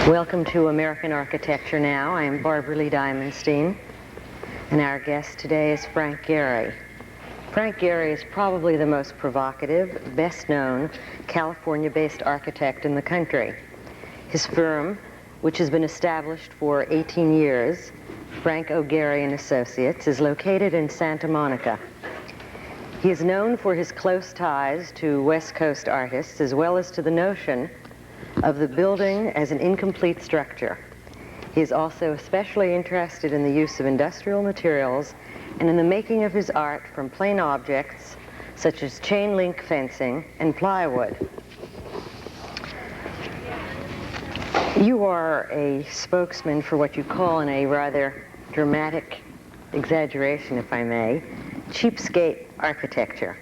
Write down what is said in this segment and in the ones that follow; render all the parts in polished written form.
Welcome to American Architecture Now. I am Barbara Lee Diamonstein, and our guest today is Frank Gehry. Frank Gehry is probably the most provocative, best-known California-based architect in the country. His firm, which has been established for 18 years, Frank O. Gehry & Associates, is located in Santa Monica. He is known for his close ties to West Coast artists, as well as to the notion of the building as an incomplete structure. He is also especially interested in the use of industrial materials and in the making of his art from plain objects such as chain link fencing and plywood. You are a spokesman for what you call, in a rather dramatic exaggeration, if I may, cheapskate architecture.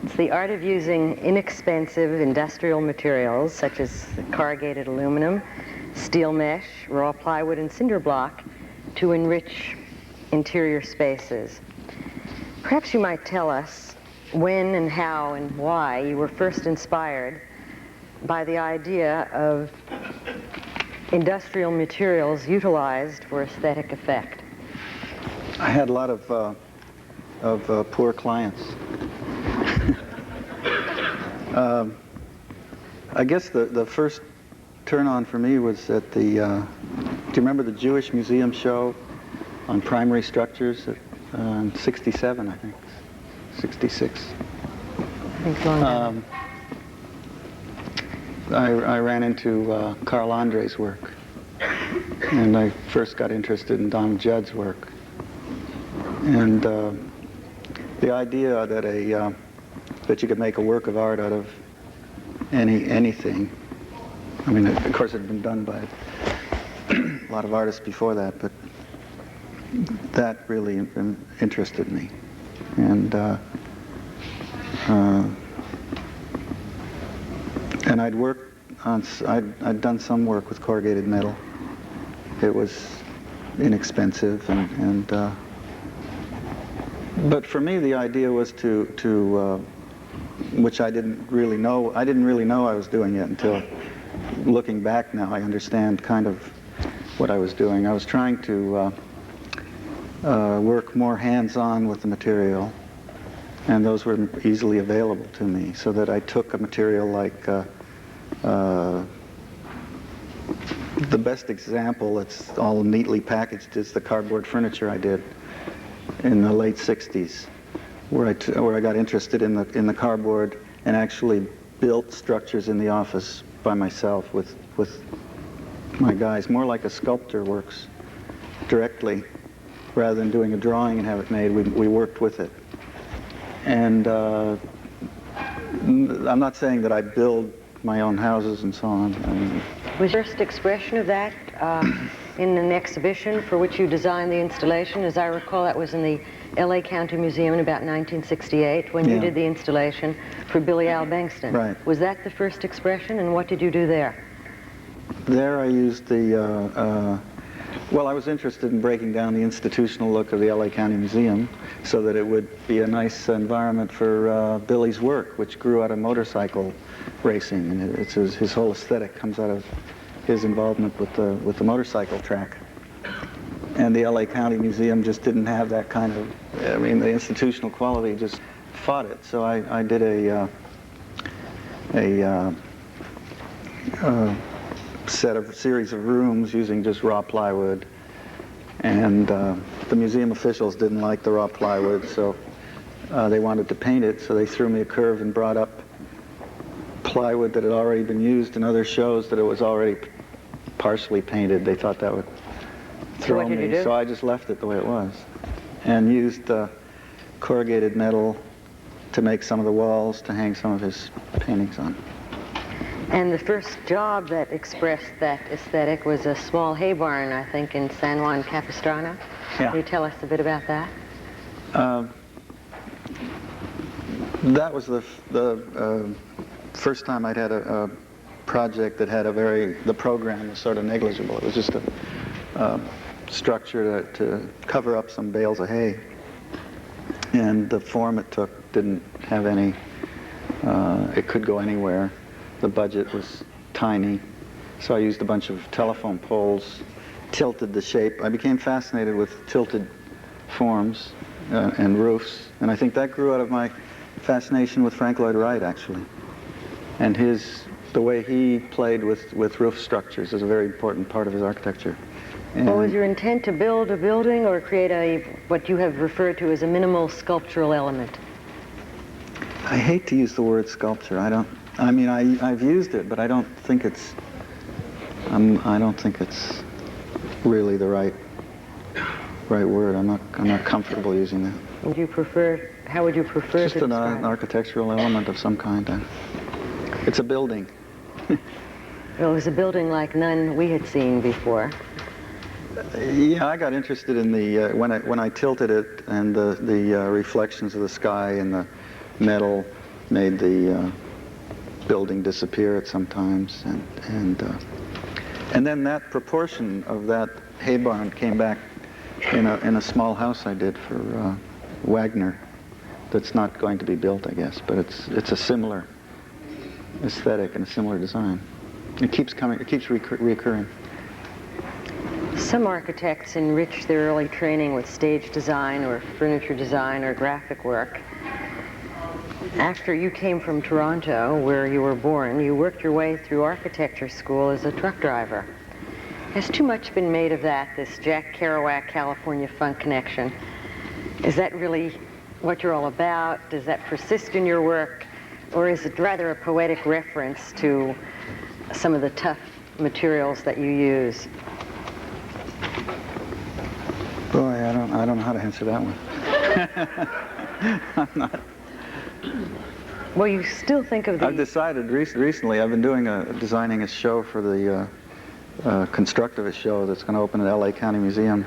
It's the art of using inexpensive industrial materials such as corrugated aluminum, steel mesh, raw plywood, and cinder block to enrich interior spaces. Perhaps you might tell us when and how and why you were first inspired by the idea of industrial materials utilized for aesthetic effect. I had a lot of poor clients. I guess the first turn-on for me was at the, do you remember the Jewish Museum show on primary structures in 67, I think, 66? I think long I ran into Carl Andre's work, and I first got interested in Donald Judd's work. And the idea that that you could make a work of art out of anything. I mean, of course, it had been done by a lot of artists before that, but that really interested me. And I'd worked on, I'd done some work with corrugated metal. It was inexpensive, but for me, the idea was to which I didn't really know I was doing it until, looking back now, I understand kind of what I was doing. I was trying to work more hands-on with the material, and those were easily available to me, so that I took a material like, the best example that's all neatly packaged is the cardboard furniture I did in the late 60s. Where I got interested in the cardboard and actually built structures in the office by myself with my guys, more like a sculptor works directly, rather than doing a drawing and have it made. We worked with it, and I'm not saying that I build my own houses and so on. Was your first expression of that in an exhibition for which you designed the installation? As I recall, that was in the LA County Museum in about 1968 when you did the installation for Billy Al Bankston. Right. Was that the first expression, and what did you do there? There I used the, well, I was interested in breaking down the institutional look of the LA County Museum so that it would be a nice environment for Billy's work, which grew out of motorcycle racing, and his whole aesthetic comes out of his involvement with the motorcycle track. And the LA County Museum just didn't have that kind of, I mean, the institutional quality just fought it. So I did a series of rooms using just raw plywood. And the museum officials didn't like the raw plywood, so they wanted to paint it, so they threw me a curve and brought up plywood that had already been used in other shows that it was already partially painted. They thought that would throw me, so I just left it the way it was and used corrugated metal to make some of the walls to hang some of his paintings on. And the first job that expressed that aesthetic was a small hay barn, I think, in San Juan Capistrano. Yeah. Can you tell us a bit about that? That was the first time I'd had a project that had the program was sort of negligible. It was just a structure to cover up some bales of hay. And the form it took didn't have any, it could go anywhere. The budget was tiny, So I used a bunch of telephone poles, tilted the shape. I became fascinated with tilted forms and roofs, and I think that grew out of my fascination with Frank Lloyd Wright, actually. And the way he played with roof structures is a very important part of his architecture. And well, was your intent to build a building or create what you have referred to as a minimal sculptural element? I hate to use the word sculpture. I've used it, but I don't think it's really the right word. I'm not comfortable using that. Would you prefer? How would you prefer Just to an describe it? architectural element of some kind. It's a building. Well, it was a building like none we had seen before. Yeah, I got interested in the when I tilted it, and the reflections of the sky and the metal made the building disappear at some times, and then that proportion of that hay barn came back in a small house I did for Wagner. That's not going to be built, I guess, but it's a similar aesthetic and a similar design. It keeps coming. It keeps reoccurring. Some architects enrich their early training with stage design or furniture design or graphic work. After you came from Toronto, where you were born, you worked your way through architecture school as a truck driver. Has too much been made of that, this Jack Kerouac California funk connection? Is that really what you're all about? Does that persist in your work? Or is it rather a poetic reference to some of the tough materials that you use? Boy, I don't know how to answer that one. I'm not. Well, you still think of the... I've decided recently, I've been designing a show for the constructivist show that's going to open at LA County Museum.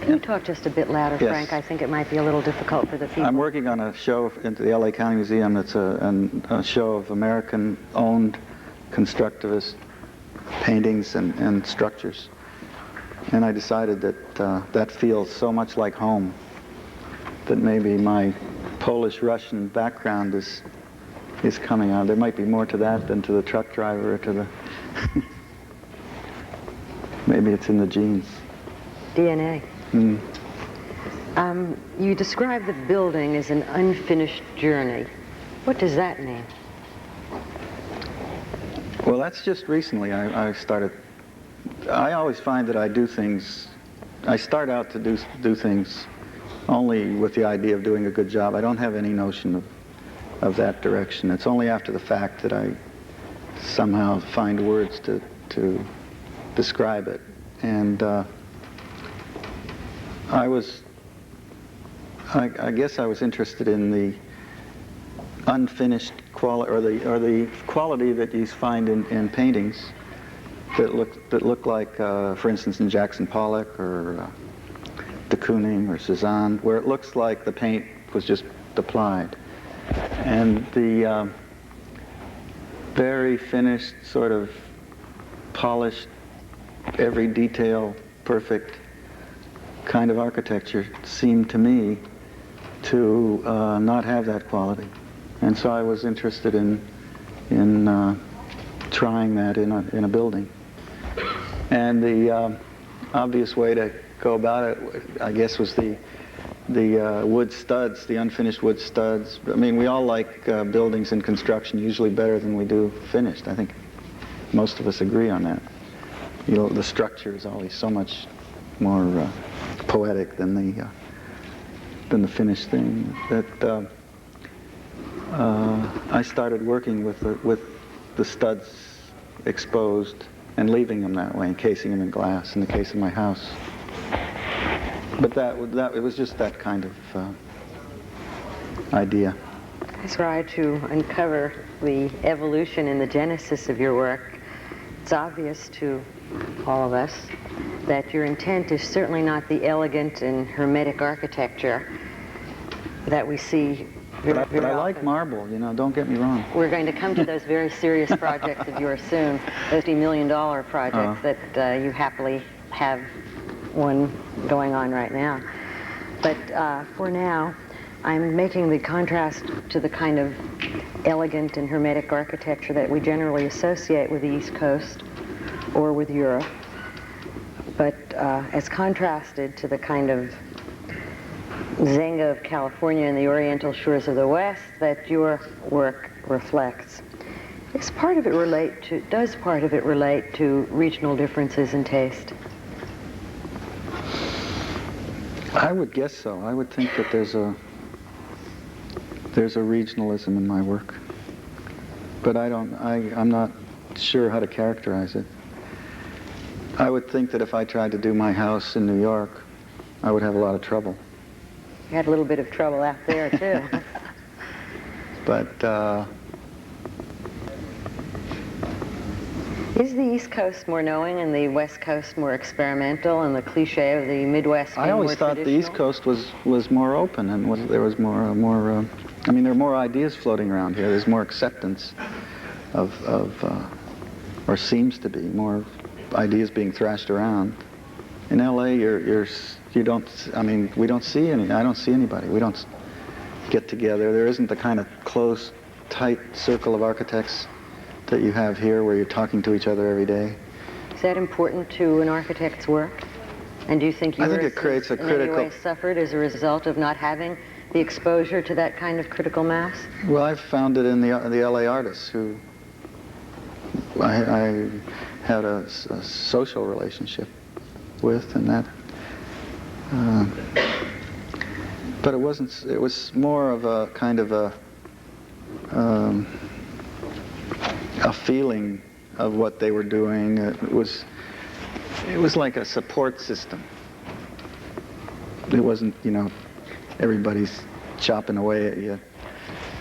Can you talk just a bit louder, Yes. Frank? I think it might be a little difficult for the people. I'm working on a show into the LA County Museum that's a show of American-owned constructivist paintings and structures. And I decided that that feels so much like home that maybe my Polish-Russian background is coming out. There might be more to that than to the truck driver or to the... Maybe it's in the genes. DNA. Mm. You describe the building as an unfinished journey. What does that mean? Well, that's just recently I started. I always find that I start out to do things only with the idea of doing a good job. I don't have any notion of that direction. It's only after the fact that I somehow find words to describe it. And I guess I was interested in the unfinished quality, or the quality that you find in paintings that look like, for instance, in Jackson Pollock or de Kooning or Cézanne, where it looks like the paint was just applied, and the very finished, sort of polished, every detail perfect kind of architecture seemed to me to not have that quality. And so I was interested in trying that in a building. And the obvious way to go about it, I guess, was the wood studs, the unfinished wood studs. I mean, we all like buildings in construction usually better than we do finished. I think most of us agree on that. You know, the structure is always so much more poetic than the finished thing. That I started working with the studs exposed and leaving them that way, encasing them in glass in the case of my house. But it was just that kind of idea. I tried to uncover the evolution and the genesis of your work. It's obvious to all of us that your intent is certainly not the elegant and hermetic architecture that we see very But I often. like marble, you know, don't get me wrong. We're going to come to those very serious projects of yours soon, those $50 million projects that you happily have one going on right now. But for now, I'm making the contrast to the kind of elegant and hermetic architecture that we generally associate with the East Coast, or with Europe, but as contrasted to the kind of Zenga of California and the oriental shores of the West that your work reflects. Does part of it relate to regional differences in taste? I would guess so. I would think that there's a regionalism in my work, but I'm not sure how to characterize it. I would think that if I tried to do my house in New York, I would have a lot of trouble. You had a little bit of trouble out there too. But is the East Coast more knowing and the West Coast more experimental, and the cliche of the Midwest being I always more thought the East Coast was more open, and there was more I mean, there are more ideas floating around here. There's more acceptance of or seems to be more ideas being thrashed around. In L.A., you don't. I mean, we don't see any. I don't see anybody. We don't get together. There isn't the kind of close, tight circle of architects that you have here, where you're talking to each other every day. Is that important to an architect's work? And do you think yours I think it creates a critical... in any way suffered as a result of not having the exposure to that kind of critical mass? Well, I've found it in the L.A. artists who I had a social relationship with, and that. But it wasn't. It was more of a kind of a feeling of what they were doing. It was like a support system. It wasn't, everybody's chopping away at you,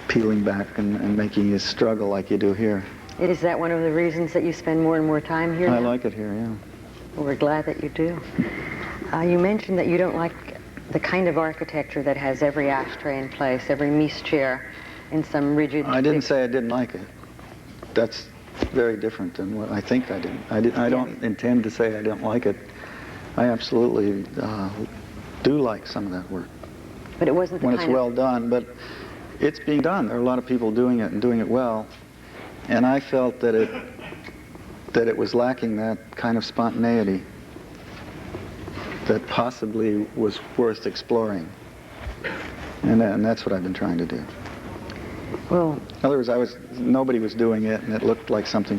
peeling back and making you struggle like you do here. Is that one of the reasons that you spend more and more time here now? I like it here, yeah. Well, we're glad that you do. You mentioned that you don't like the kind of architecture that has every ashtray in place, every mise chair in some rigid... I didn't say I didn't like it. That's very different than what I think I did. I don't intend to say I don't like it. I absolutely do like some of that work. But it wasn't the when it's well done, but it's being done. There are a lot of people doing it and doing it well. And I felt that it was lacking that kind of spontaneity that possibly was worth exploring. And that's what I've been trying to do. Well, in other words, nobody was doing it, and it looked like something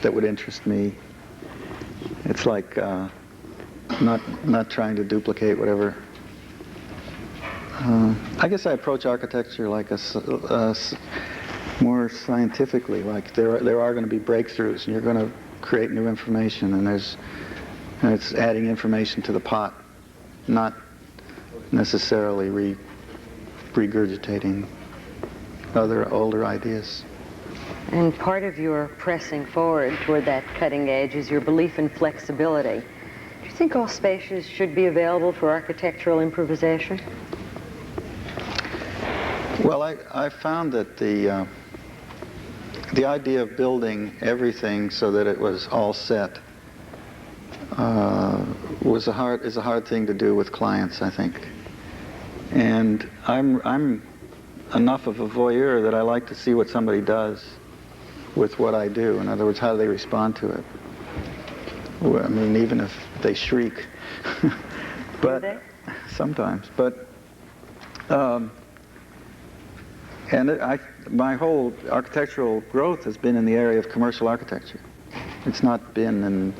that would interest me. It's like not trying to duplicate whatever. I guess I approach architecture like more scientifically. Like there are going to be breakthroughs, and you're going to create new information, and it's adding information to the pot, not necessarily regurgitating other older ideas. And part of your pressing forward toward that cutting edge is your belief in flexibility. Do you think all spaces should be available for architectural improvisation? Well, I found that the idea of building everything so that it was all set is a hard thing to do with clients, I think. And I'm enough of a voyeur that I like to see what somebody does with what I do. In other words, how do they respond to it? Well, I mean, even if they shriek. But do they? Sometimes. But my whole architectural growth has been in the area of commercial architecture. It's not been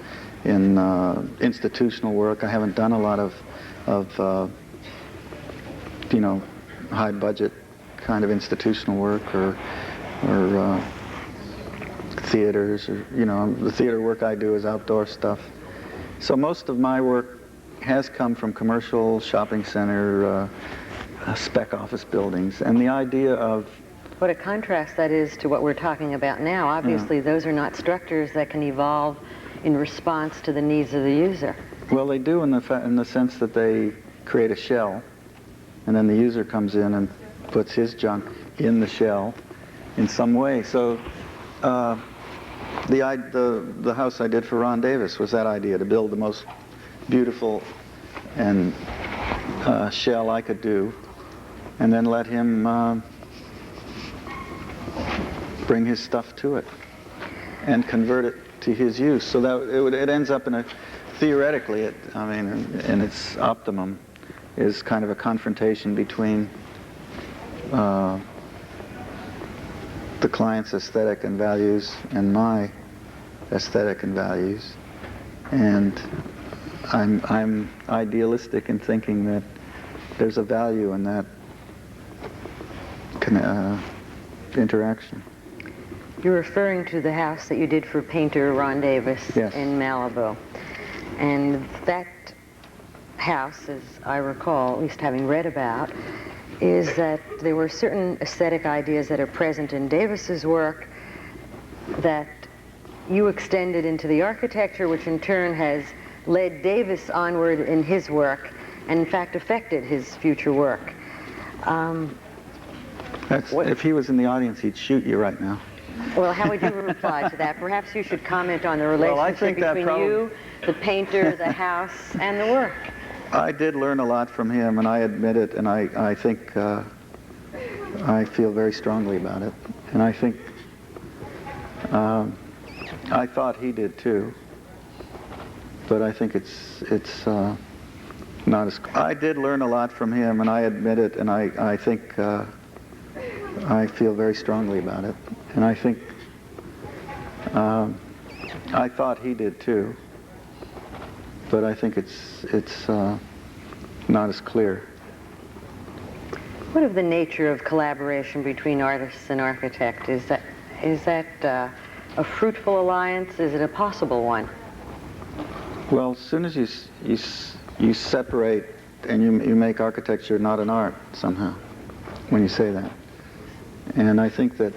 in institutional work. I haven't done a lot of high budget kind of institutional work or theaters, or the theater work I do is outdoor stuff. So most of my work has come from commercial shopping center, spec office buildings, and the idea of... What a contrast that is to what we're talking about now. Obviously, those are not structures that can evolve in response to the needs of the user. Well, they do in the sense that they create a shell, and then the user comes in and puts his junk in the shell in some way. So the house I did for Ron Davis was that idea, to build the most beautiful and shell I could do, and then let him bring his stuff to it and convert it to his use. So that it ends up in a, theoretically, in its optimum, is kind of a confrontation between the client's aesthetic and values and my aesthetic and values. And I'm idealistic in thinking that there's a value in that interaction. You're referring to the house that you did for painter Ron Davis. Yes. In Malibu. And that house, as I recall, at least having read about, is that there were certain aesthetic ideas that are present in Davis's work that you extended into the architecture, which in turn has led Davis onward in his work and in fact affected his future work. If he was in the audience, he'd shoot you right now. Well, how would you reply to that? Perhaps you should comment on the relationship between you, the painter, the house, and the work. I did learn a lot from him, and I admit it, and I think I feel very strongly about it. And I think I thought he did too, but I think it's not as. I did learn a lot from him, and I admit it, and I think I feel very strongly about it. And I think I thought he did too, but I think it's not as clear. What of the nature of collaboration between artists and architects? Is that a fruitful alliance? Is it a possible one? Well, as soon as you separate and you make architecture not an art somehow, when you say that. And I think that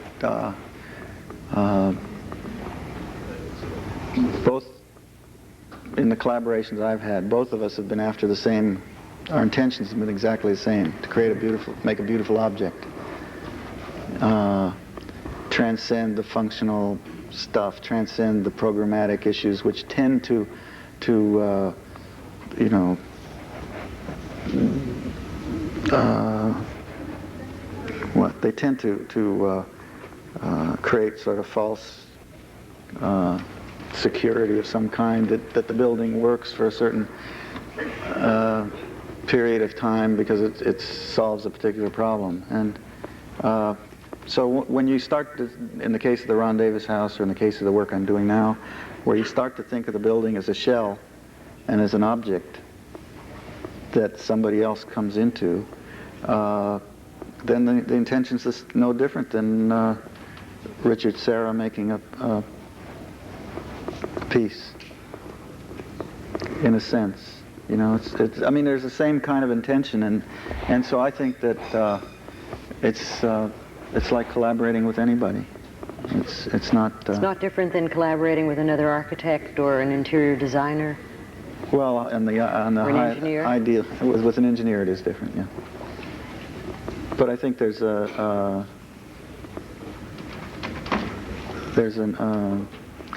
both in the collaborations I've had, both of us have been after the same, our intentions have been exactly the same, to make a beautiful object. Transcend the functional stuff, transcend the programmatic issues, which tend to they tend to create sort of false security of some kind, that the building works for a certain period of time because it solves a particular problem. And so when you start to, in the case of the Ron Davis house or in the case of the work I'm doing now, where you start to think of the building as a shell and as an object that somebody else comes into, then the intention's is no different than Richard Serra making a piece, in a sense. You know, I mean, there's the same kind of intention, and so I think that it's like collaborating with anybody. It's not. It's not different than collaborating with another architect or an interior designer. Well, on the ideal with an engineer, it is different, yeah. But I think there's an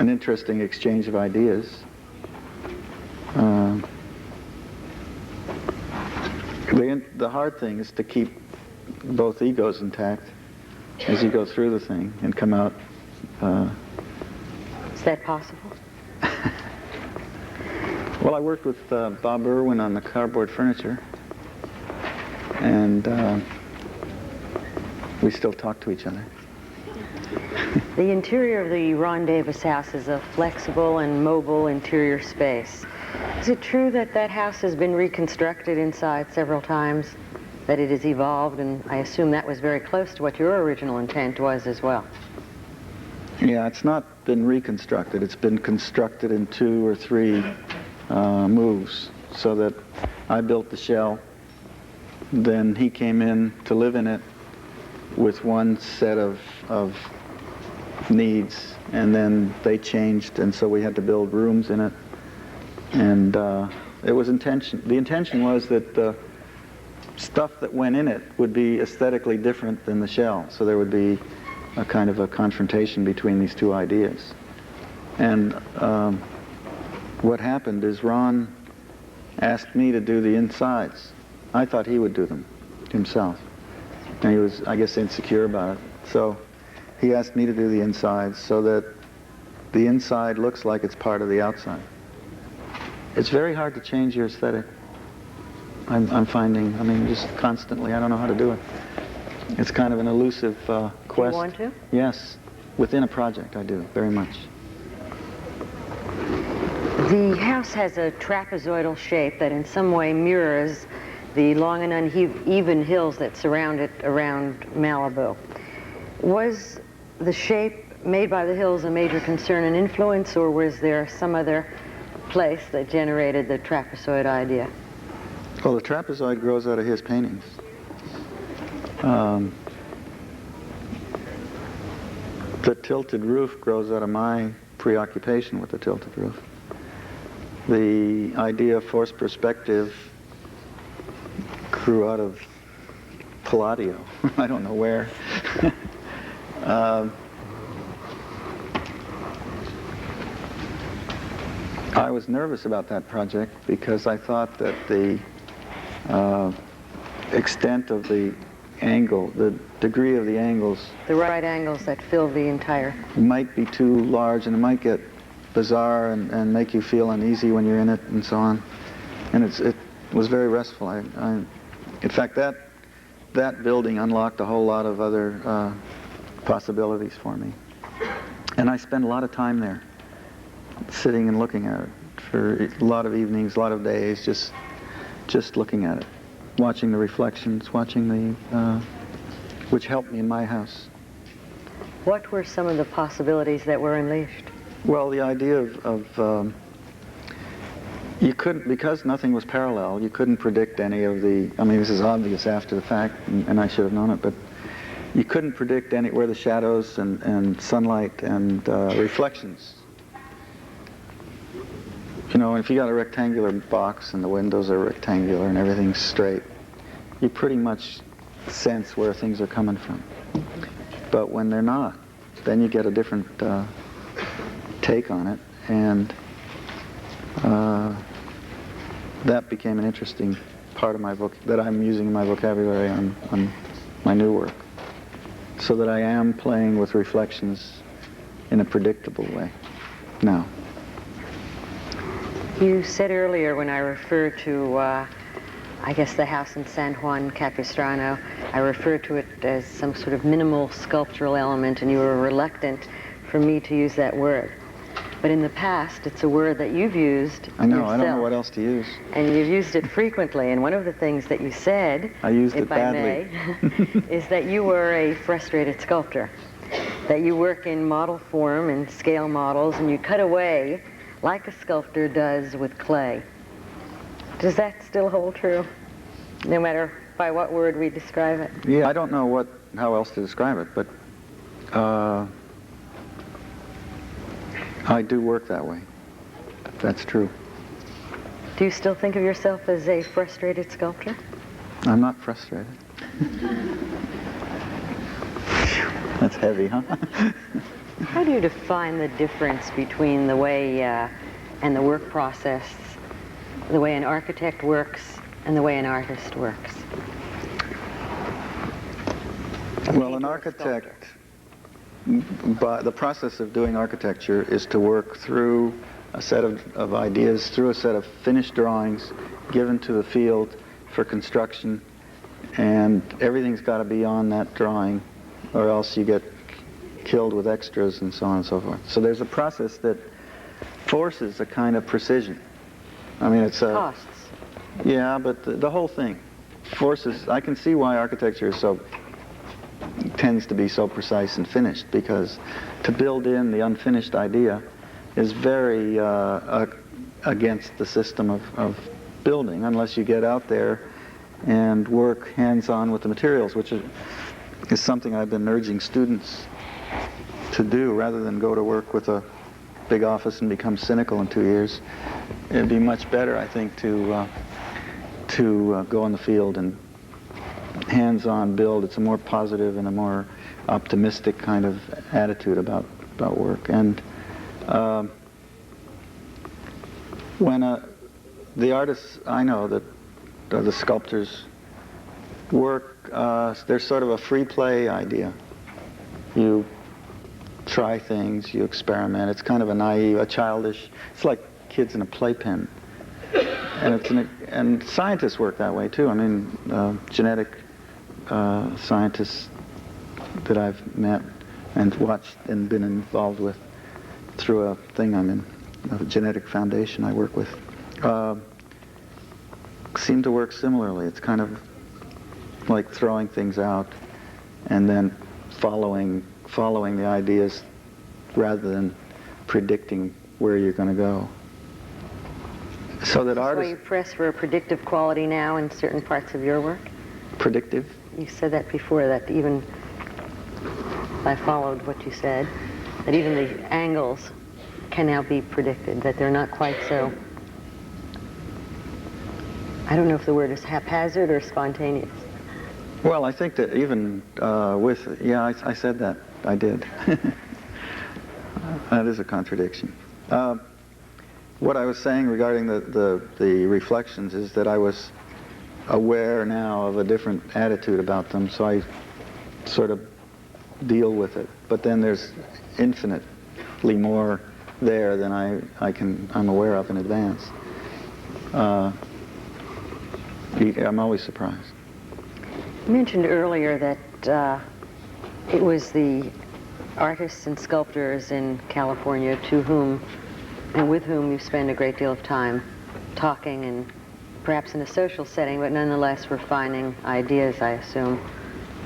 interesting exchange of ideas. The hard thing is to keep both egos intact as you go through the thing and come out. Is that possible? Well, I worked with Bob Irwin on the cardboard furniture, and we still talk to each other. The interior of the Ron Davis house is a flexible and mobile interior space. Is it true that that house has been reconstructed inside several times, that it has evolved, and I assume that was very close to what your original intent was as well? Yeah, it's not been reconstructed. It's been constructed in 2 or 3 moves, so that I built the shell, then he came in to live in it with one set of needs, and then they changed, and so we had to build rooms in it. And it was the intention was that the stuff that went in it would be aesthetically different than the shell, so there would be a kind of a confrontation between these two ideas. And what happened is Ron asked me to do the insides. I thought he would do them himself, and he was, I guess, insecure about it. So he asked me to do the insides, so that the inside looks like it's part of the outside. It's very hard to change your aesthetic. I'm finding, I mean, just constantly, I don't know how to do it. It's kind of an elusive quest. Do you want to? Yes, within a project I do, very much. The house has a trapezoidal shape that in some way mirrors the long and uneven hills that surround it around Malibu. Was the shape made by the hills a major concern and influence, or was there some other place that generated the trapezoid idea? Well, the trapezoid grows out of his paintings. The tilted roof grows out of my preoccupation with the tilted roof. The idea of forced perspective grew out of Palladio. I don't know where. I was nervous about that project because I thought that the extent of the angle, the degree of the angles, The right angles that fill the entire... might be too large, and it might get bizarre and make you feel uneasy when you're in it and so on. And it was very restful. In fact, that building unlocked a whole lot of other possibilities for me. And I spent a lot of time there, sitting and looking at it for a lot of evenings, a lot of days, just looking at it, watching the reflections, watching the, which helped me in my house. What were some of the possibilities that were unleashed? Well, the idea of you couldn't, because nothing was parallel, you couldn't predict any of the, I mean, this is obvious after the fact, and I should have known it, but you couldn't predict where the shadows and sunlight and reflections. You know, if you got a rectangular box and the windows are rectangular and everything's straight, you pretty much sense where things are coming from. But when they're not, then you get a different take on it, and that became an interesting part of my book that I'm using in my vocabulary on my new work, so that I am playing with reflections in a predictable way now. You said earlier when I referred to, I guess, the house in San Juan Capistrano, I referred to it as some sort of minimal sculptural element, and you were reluctant for me to use that word. But in the past, it's a word that you've used I know, yourself. I don't know what else to use. And you've used it frequently, and one of the things that you said, I used it if I badly. may, is that you were a frustrated sculptor, that you work in model form and scale models, and you cut away like a sculptor does with clay. Does that still hold true, no matter by what word we describe it? Yeah, I don't know how else to describe it, but I do work that way. That's true. Do you still think of yourself as a frustrated sculptor? I'm not frustrated. That's heavy, huh? How do you define the difference between the way and the work process, the way an architect works and the way an artist works? Well, an architect, but the process of doing architecture is to work through a set of ideas, through a set of finished drawings given to the field for construction, and everything's got to be on that drawing, or else you get killed with extras and so on and so forth. So there's a process that forces a kind of precision. I mean, it's a... Costs. Yeah, but the whole thing forces... I can see why architecture tends to be so precise and finished, because to build in the unfinished idea is very against the system of building, unless you get out there and work hands-on with the materials, which is something I've been urging students to do, rather than go to work with a big office and become cynical in 2 years. It'd be much better, I think, to go in the field and hands-on build. It's a more positive and a more optimistic kind of attitude about work. And when the artists I know that the sculptors work, there's sort of a free play idea. You try things, you experiment. It's kind of a naive, a childish, it's like kids in a playpen. And scientists work that way too. I mean, genetic scientists that I've met and watched and been involved with through a thing I'm in, a genetic foundation I work with, seem to work similarly. It's kind of like throwing things out and then following the ideas rather than predicting where you're going to go. So that artists... So you press for a predictive quality now in certain parts of your work? Predictive? You said that before, that even, I followed what you said, that even the angles can now be predicted, that they're not quite so, I don't know if the word is haphazard or spontaneous. Well, I think that even I said that. I did. That is a contradiction. What I was saying regarding the reflections is that I was aware now of a different attitude about them, so I sort of deal with it. But then there's infinitely more there than I'm aware of in advance. I'm always surprised. You mentioned earlier that it was the artists and sculptors in California to whom and with whom you spend a great deal of time talking, and perhaps in a social setting, but nonetheless refining ideas, I assume,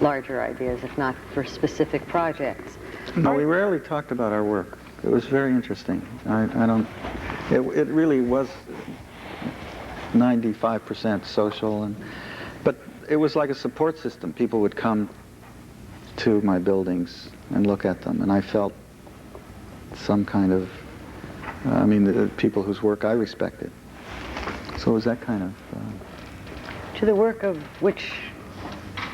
larger ideas, if not for specific projects. No, we rarely talked about our work. It was very interesting. It really was 95% social, but it was like a support system. People would come to my buildings and look at them, and I felt some kind of, the people whose work I respected. So it was that kind of... To the work of which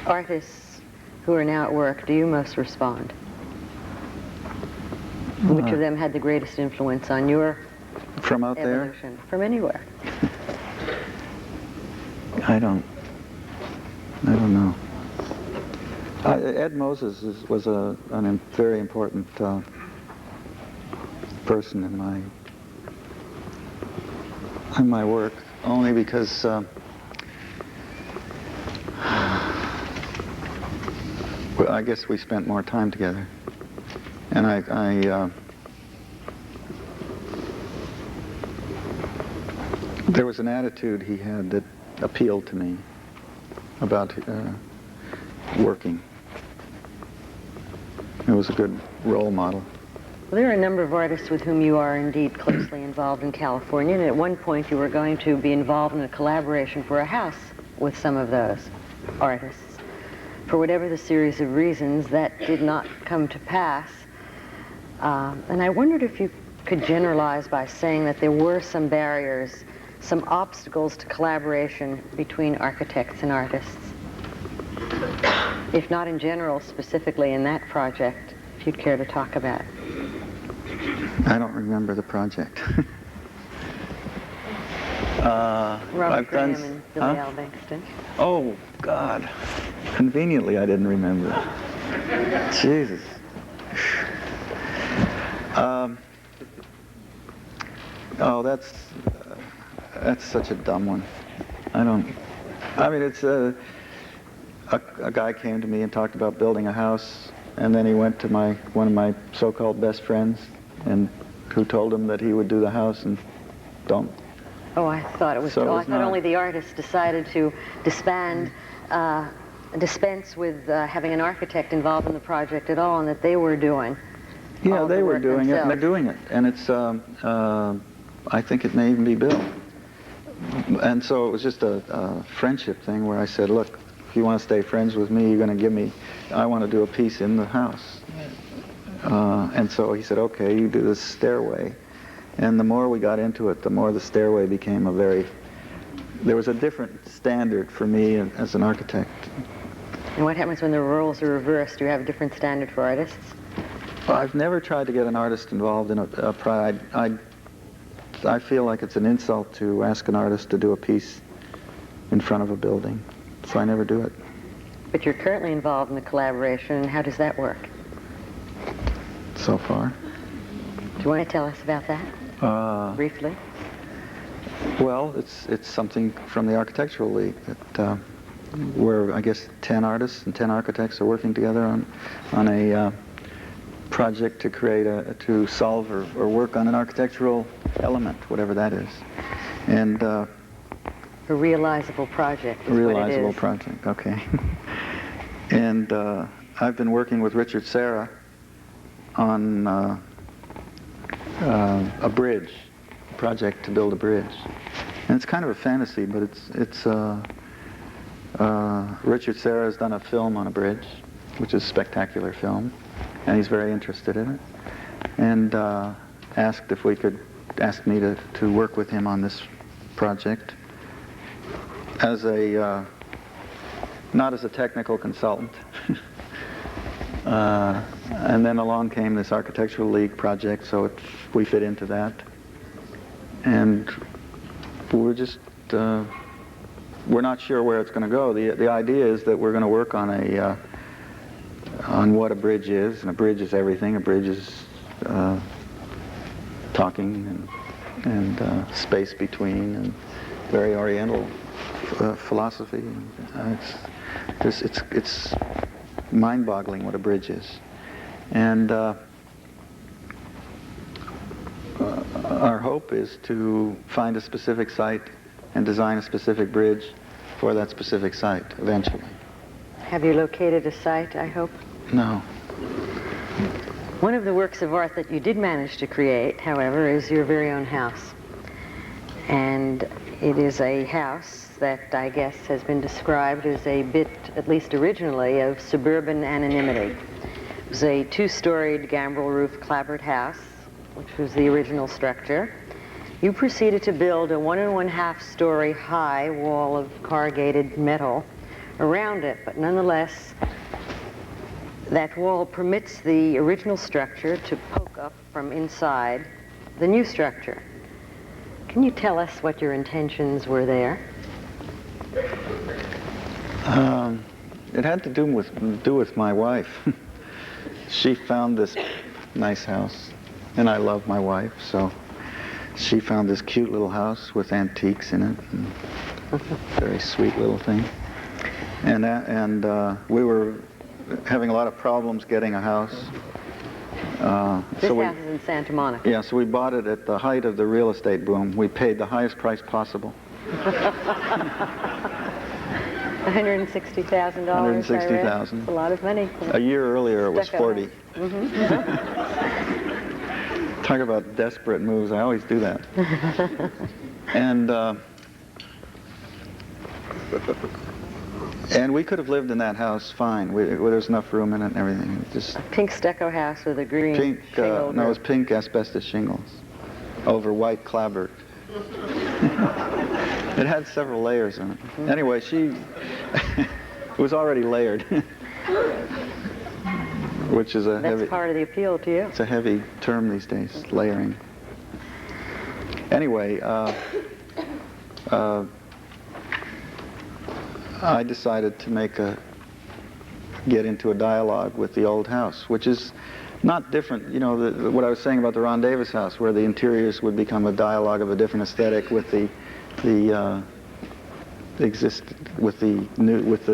artists who are now at work do you most respond? Which of them had the greatest influence on your from out evolution? there? From anywhere. I don't know. Ed Moses was a very important person in my work, only because well, I guess we spent more time together, and there was an attitude he had that appealed to me about working. It was a good role model. Well, there are a number of artists with whom you are indeed closely involved in California, and at one point you were going to be involved in a collaboration for a house with some of those artists. For whatever the series of reasons, that did not come to pass. And I wondered if you could generalize by saying that there were some barriers, some obstacles to collaboration between architects and artists. If not in general, specifically in that project, if you'd care to talk about it. I don't remember the project. Robert Graham and Billy Al Bankston. Oh, God. Conveniently, I didn't remember. Jesus. Oh, that's such a dumb one. It's a guy came to me and talked about building a house, and then he went to one of my so-called best friends, and who told him that he would do the house and don't. Oh, I thought it was. So I thought only the artist decided to dispense with having an architect involved in the project at all, and that they were doing. Yeah, they were doing it, and they're doing it, and it's. I think it may even be built. And so it was just a friendship thing where I said, look, if you want to stay friends with me, you're going to give me. I want to do a piece in the house. And so he said, okay, you do this stairway. And the more we got into it, the more the stairway became there was a different standard for me as an architect. And what happens when the roles are reversed? Do you have a different standard for artists? Well, I've never tried to get an artist involved in a pride. I feel like it's an insult to ask an artist to do a piece in front of a building, so I never do it. But you're currently involved in the collaboration, and how does that work? so far. Do you want to tell us about that briefly? Well, it's something from the Architectural League that where I guess 10 artists and 10 architects are working together on a project to create to solve or work on an architectural element, whatever that is, and a realizable project. Is realizable what it is. project. Okay. And I've been working with Richard Serra on a bridge project to build a bridge, and it's kind of a fantasy, but it's Richard Serra has done a film on a bridge, which is a spectacular film, and he's very interested in it, and asked me to work with him on this project as not as a technical consultant. And then along came this Architectural League project, so we fit into that, and we're just we're not sure where it's going to go. The idea is that we're going to work on what a bridge is, and a bridge is everything. A bridge is talking and space between, and very Oriental philosophy. It's mind-boggling what a bridge is, and our hope is to find a specific site and design a specific bridge for that specific site eventually. Have you located a site, I hope? No. One of the works of art that you did manage to create, however, is your very own house. And it is a house that I guess has been described as a bit, at least originally, of suburban anonymity. It was a two-storied gambrel roof clapboard house, which was the original structure. You proceeded to build a 1.5 story high wall of corrugated metal around it, but nonetheless, that wall permits the original structure to poke up from inside the new structure. Can you tell us what your intentions were there? It had to do with my wife. She found this nice house, and I love my wife, so she found this cute little house with antiques in it, and very sweet little thing. And we were having a lot of problems getting a house. This house is in Santa Monica. Yeah, so we bought it at the height of the real estate boom. We paid the highest price possible. $160,000. $160,000. It's a lot of money. A year earlier, it was Stucco 40. Talk about desperate moves. I always do that. And we could have lived in that house fine. There's enough room in it and everything. Just a pink stucco house with a green shingle. No, it was pink asbestos shingles over white clapboard. It had several layers in it. Anyway, it was already layered, which is a heavy... That's part of the appeal to you. It's a heavy term these days, layering. Anyway, I decided to get into a dialogue with the old house, which is not different, you know, what I was saying about the Ron Davis house, where the interiors would become a dialogue of a different aesthetic with the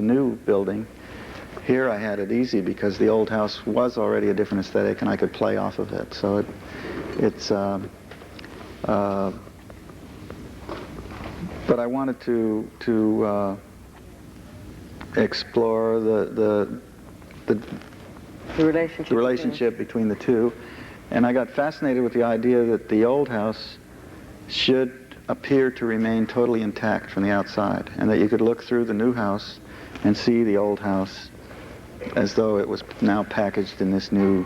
new building. Here I had it easy because the old house was already a different aesthetic, and I could play off of it. So but I wanted to explore the relationship between the two, and I got fascinated with the idea that the old house should appear to remain totally intact from the outside, and that you could look through the new house and see the old house as though it was now packaged in this new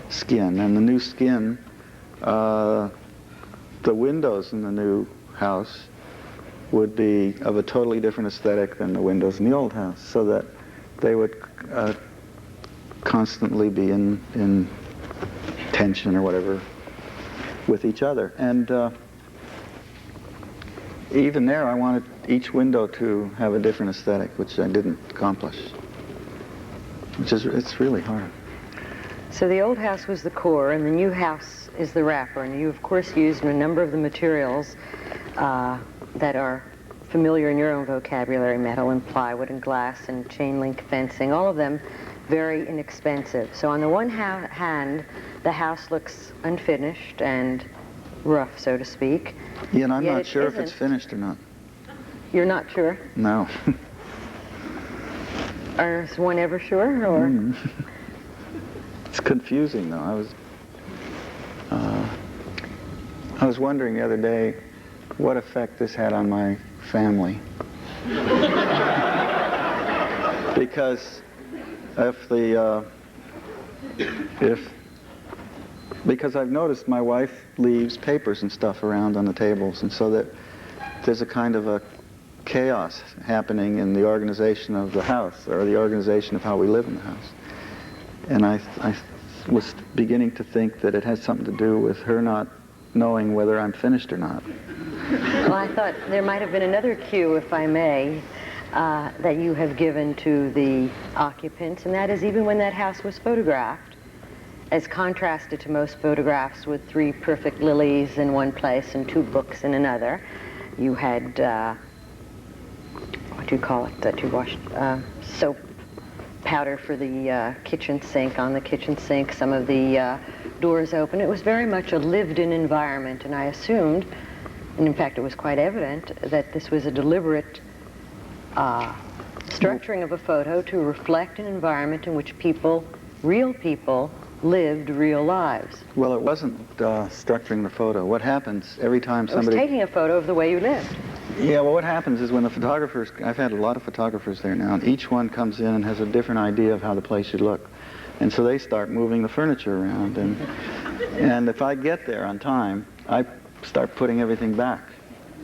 skin. And the new skin, the windows in the new house would be of a totally different aesthetic than the windows in the old house, so that they would constantly be in tension or whatever with each other. And even there, I wanted each window to have a different aesthetic, which I didn't accomplish. It's really hard. So the old house was the core, and the new house is the wrapper. And you, of course, used a number of the materials that are familiar in your own vocabulary: metal and plywood and glass and chain link fencing, all of them very inexpensive. So on the one hand, the house looks unfinished and rough, so to speak. Yeah, and I'm Yet not it sure if isn't. it's finished or not. You're not sure? No. Is one ever sure, or? It's confusing, though. I was wondering the other day what effect this had on my family. Because because I've noticed my wife leaves papers and stuff around on the tables, and so that there's a kind of a chaos happening in the organization of the house, or the organization of how we live in the house. And I was beginning to think that it has something to do with her not knowing whether I'm finished or not. Well, I thought there might have been another cue, if I may, that you have given to the occupants, and that is even when that house was photographed, as contrasted to most photographs with 3 perfect lilies in one place and 2 books in another, you had, what do you call it, that you washed, soap powder for the kitchen sink, on the kitchen sink, some of the doors open. It was very much a lived-in environment, and I assumed, and in fact it was quite evident, that this was a deliberate structuring of a photo to reflect an environment in which people, real people, lived real lives. Well, it wasn't structuring the photo. What happens every time It was somebody... taking a photo of the way you lived. Yeah, well, what happens is when the photographers... I've had a lot of photographers there now, and each one comes in and has a different idea of how the place should look. And so they start moving the furniture around, and if I get there on time, I start putting everything back.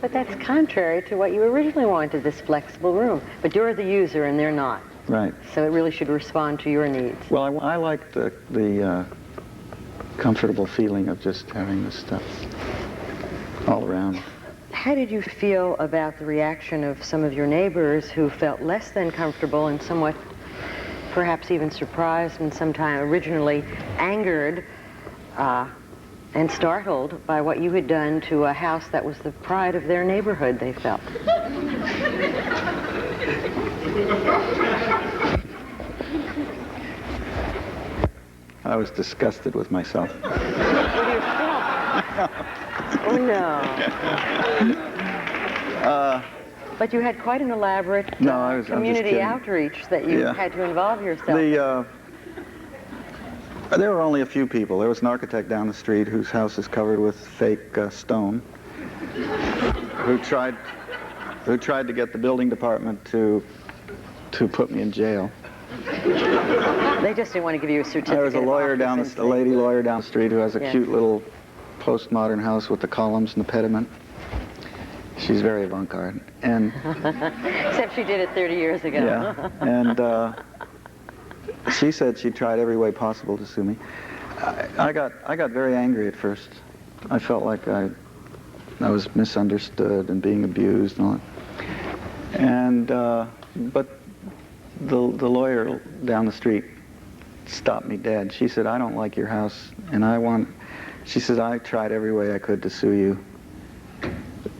But that's contrary to what you originally wanted, this flexible room. But you're the user and they're not. Right. So it really should respond to your needs. Well, I like the comfortable feeling of just having this stuff all around. How did you feel about the reaction of some of your neighbors who felt less than comfortable and somewhat, perhaps even surprised and sometimes originally angered and startled by what you had done to a house that was the pride of their neighborhood, they felt? I was disgusted with myself. With yourself? Oh, no. But you had quite an elaborate community outreach that you had to involve yourself. There were only a few people. There was an architect down the street whose house is covered with fake stone, who tried to get the building department to put me in jail. They just didn't want to give you a certificate. There was a lady lawyer down the street who has a cute little postmodern house with the columns and the pediment. She's very avant-garde, and except she did it 30 years ago. Yeah, and she said she tried every way possible to sue me. I got very angry at first. I felt like I was misunderstood and being abused and all that. And but the lawyer down the street stopped me dead. She said, "I don't like your house, and she says, "I tried every way I could to sue you.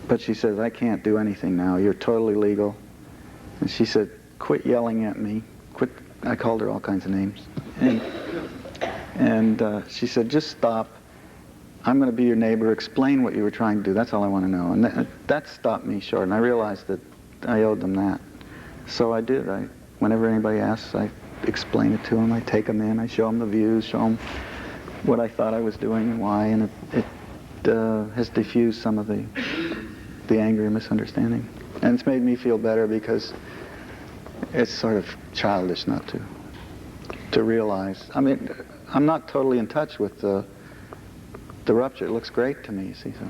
But," she says, "I can't do anything now. You're totally legal." And she said, "Quit yelling at me. Quit." I called her all kinds of names. And she said, "Just stop. I'm going to be your neighbor. Explain what you were trying to do. That's all I want to know." And that stopped me short, and I realized that I owed them that. So I did. Whenever anybody asks, I explain it to them. I take them in. I show them the views, show them what I thought I was doing and why, and it has diffused some of the anger and misunderstanding. And it's made me feel better because it's sort of childish not to realize. I mean, I'm not totally in touch with the rupture. It looks great to me, you see. So.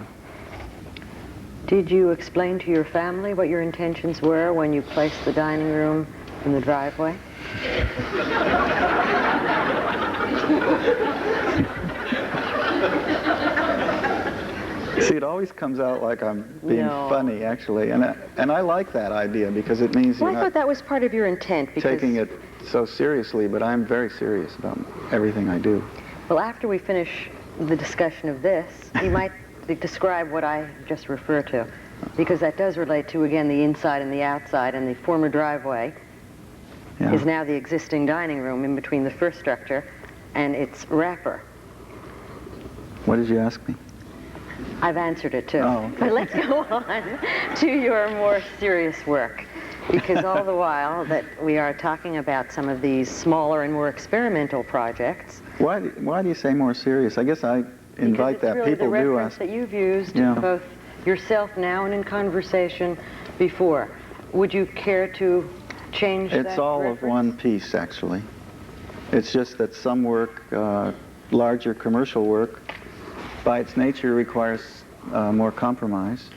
Did you explain to your family what your intentions were when you placed the dining room in the driveway? See, it always comes out like I'm being funny, actually, and I like that idea because it means I thought that was part of your intent. Because taking it so seriously, but I'm very serious about everything I do. Well, after we finish the discussion of this, you might describe what I just referred to, because that does relate to, again, the inside and the outside, and the former driveway is now the existing dining room in between the first structure and its wrapper. What did you ask me? I've answered it, too. Oh, okay. But let's go on to your more serious work, because all the while that we are talking about some of these smaller and more experimental projects. Why do you say more serious? I guess I invite that. Really People the do reference ask. that you've used, Yeah. both yourself now and in conversation before. Would you care to change that It's all reference? of one piece, actually. It's just that some work, larger commercial work, by its nature requires more compromise.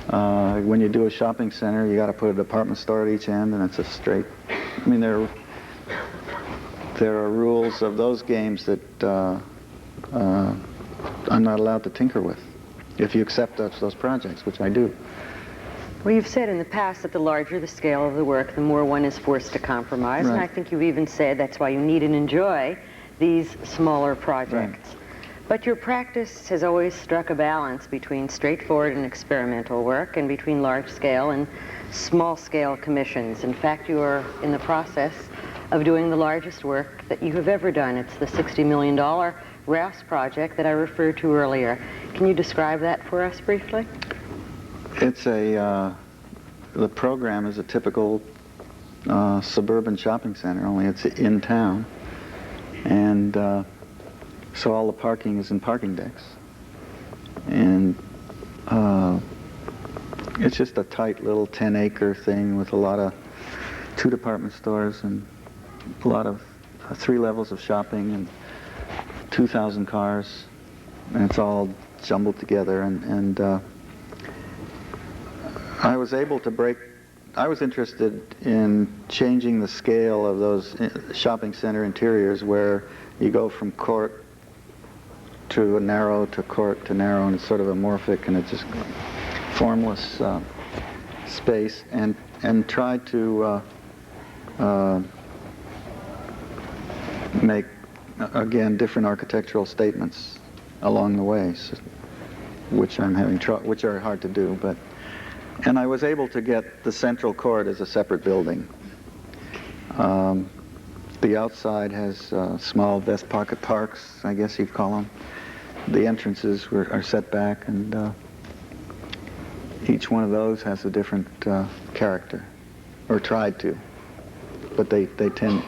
When you do a shopping center, you got to put a department store at each end, and it's a straight. I mean, there are rules of those games that I'm not allowed to tinker with. If you accept those projects, which I do. Well, you've said in the past that the larger the scale of the work, the more one is forced to compromise. Right. And I think you've even said that's why you need and enjoy these smaller projects. Right. But your practice has always struck a balance between straightforward and experimental work and between large-scale and small-scale commissions. In fact, you are in the process of doing the largest work that you have ever done. It's the $60 million Rouse project that I referred to earlier. Can you describe that for us briefly? It's the program is a typical suburban shopping center, only it's in town. And so all the parking is in parking decks. And it's just a tight little 10-acre thing with a lot of 2 department stores and a lot of 3 levels of shopping and 2,000 cars. And it's all jumbled together. And I was able to I was interested in changing the scale of those shopping center interiors where you go from court to narrow to court to narrow, and it's sort of amorphic and it's just formless space, and tried to make, again, different architectural statements along the way, which which are hard to do, but. And I was able to get the central court as a separate building. The outside has small vest pocket parks, I guess you'd call them. The entrances are set back, and each one of those has a different character, or tried to. But they tend.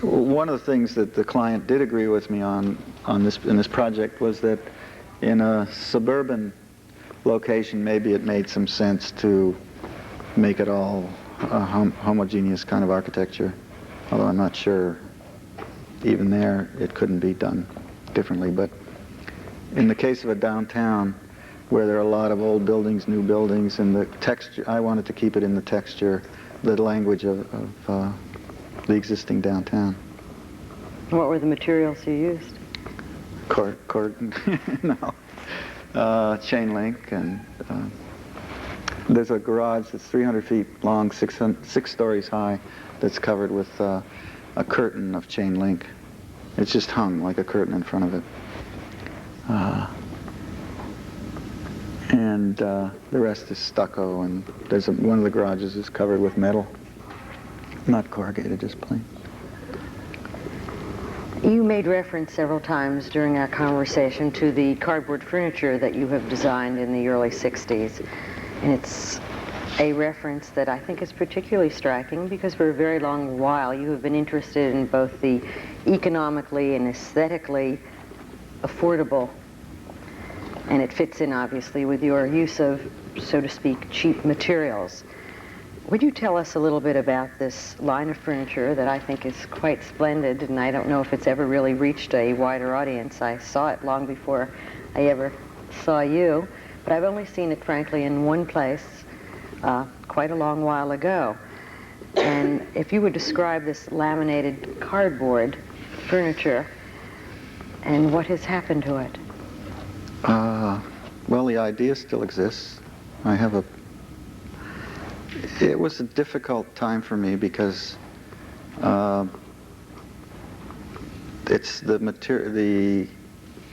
One of the things that the client did agree with me on in this project was that in a suburban location, maybe it made some sense to make it all a homogeneous kind of architecture, although I'm not sure even there it couldn't be done differently. But in the case of a downtown where there are a lot of old buildings, new buildings, and the texture, I wanted to keep it in the texture, the language of the existing downtown. What were the materials you used? No. Chain link, and there's a garage that's 300 feet long, 6 stories high, that's covered with a curtain of chain link. It's just hung like a curtain in front of it. And the rest is stucco, and one of the garages is covered with metal. Not corrugated, just plain. You made reference several times during our conversation to the cardboard furniture that you have designed in the early 60s. And it's a reference that I think is particularly striking because for a very long while you have been interested in both the economically and aesthetically affordable, and it fits in obviously with your use of, so to speak, cheap materials. Would you tell us a little bit about this line of furniture that I think is quite splendid, and I don't know if it's ever really reached a wider audience. I saw it long before I ever saw you, but I've only seen it, frankly, in one place quite a long while ago. And if you would describe this laminated cardboard furniture and what has happened to it? Well, the idea still exists. It was a difficult time for me because It's the material.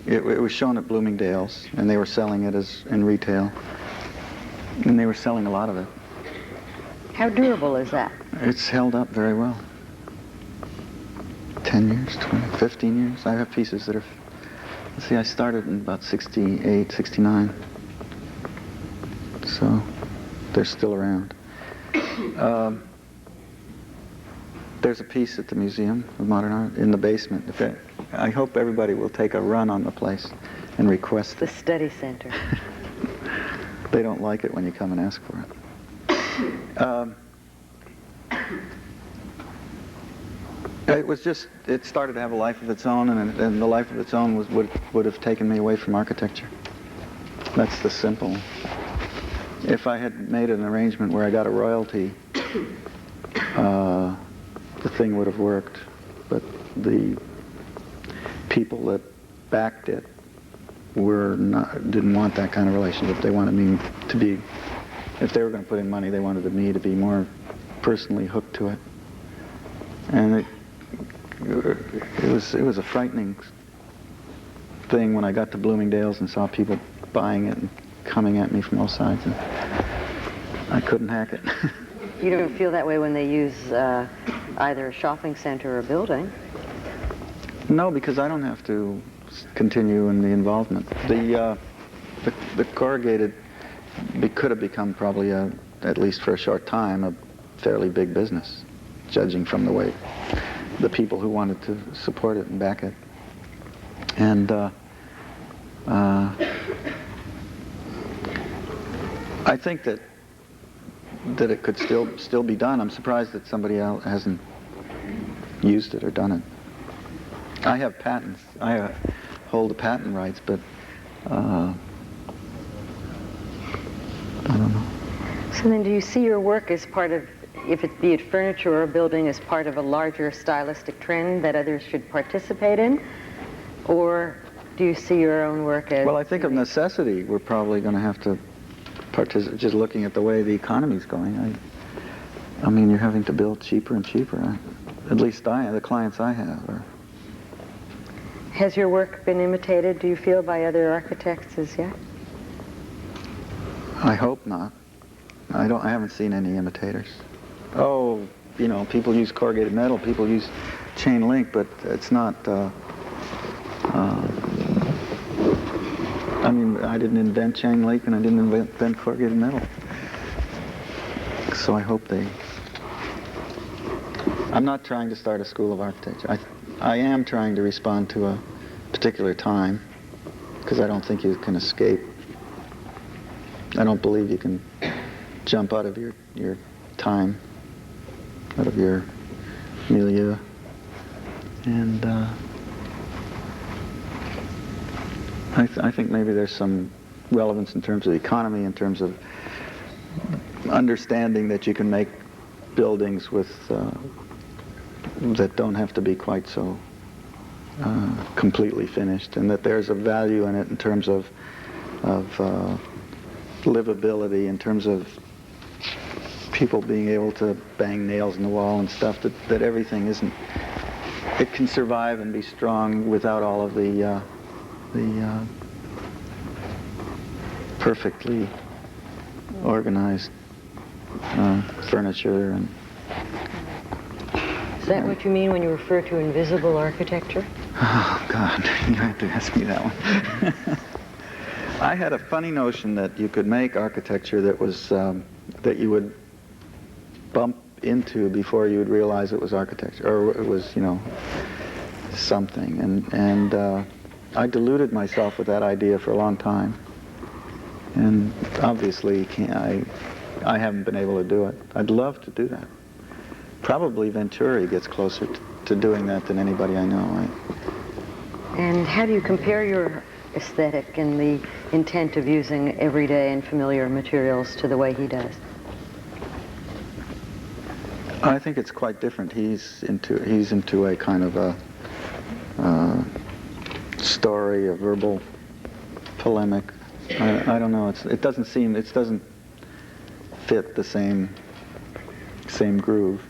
It was shown at Bloomingdale's, and they were selling it as in retail, and they were selling a lot of it. How durable is that? It's held up very well. 10 years, 20, 15 years. I have pieces that are, let's see, I started in about 68, 69. So they're still around. There's a piece at the Museum of Modern Art in the basement. I hope everybody will take a run on the place and request The it. study center. They don't like it when you come and ask for it. It started to have a life of its own, and the life of its own would have taken me away from architecture. That's the simple. If I had made an arrangement where I got a royalty, the thing would have worked. But the people that backed it didn't want that kind of relationship. They wanted me to be, if they were going to put in money, they wanted me to be more personally hooked to it. And it was a frightening thing when I got to Bloomingdale's and saw people buying it and coming at me from all sides, and I couldn't hack it. You don't feel that way when they use either a shopping center or a building? No, because I don't have to continue in the involvement. The corrugated could have become probably, at least for a short time, a fairly big business, judging from the way the people who wanted to support it and back it. And I think that it could still be done. I'm surprised that somebody else hasn't used it or done it. I have patents. I hold the patent rights, but I don't know. So then do you see your work as part of, be it furniture or a building, as part of a larger stylistic trend that others should participate in? Or do you see your own work as... Well, I think of necessity, we're probably going to have to participate, just looking at the way the economy's going. I mean, you're having to build cheaper and cheaper. At least the clients I have are... Has your work been imitated, do you feel, by other architects as yet? I hope not. I haven't seen any imitators. Oh, you know, people use corrugated metal, people use chain link, but it's not, I mean, I didn't invent chain link and I didn't invent corrugated metal. So I hope I'm not trying to start a school of architecture. I am trying to respond to a particular time, because I don't think you can escape. I don't believe you can jump out of your time, out of your milieu. And I think maybe there's some relevance in terms of the economy, in terms of understanding that you can make buildings with that don't have to be quite so completely finished, and that there's a value in it in terms of livability, in terms of people being able to bang nails in the wall and stuff, that everything isn't, it can survive and be strong without all of the perfectly organized furniture. And is that what you mean when you refer to invisible architecture? Oh, God, you have to ask me that one. I had a funny notion that you could make architecture that was, that you would bump into before you would realize it was architecture, or it was, you know, something. And I deluded myself with that idea for a long time. And obviously, I haven't been able to do it. I'd love to do that. Probably Venturi gets closer to doing that than anybody I know, right? And how do you compare your aesthetic and the intent of using everyday and familiar materials to the way he does? I think it's quite different. He's into a kind of a story, a verbal polemic. I don't know. It doesn't fit the same groove.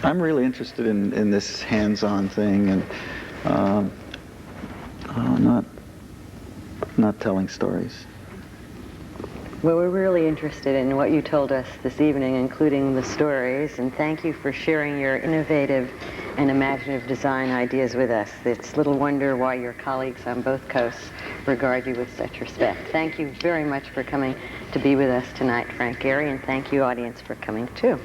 I'm really interested in this hands-on thing, and not telling stories. Well, we're really interested in what you told us this evening, including the stories, and thank you for sharing your innovative and imaginative design ideas with us. It's little wonder why your colleagues on both coasts regard you with such respect. Thank you very much for coming to be with us tonight, Frank Gehry, and thank you, audience, for coming too.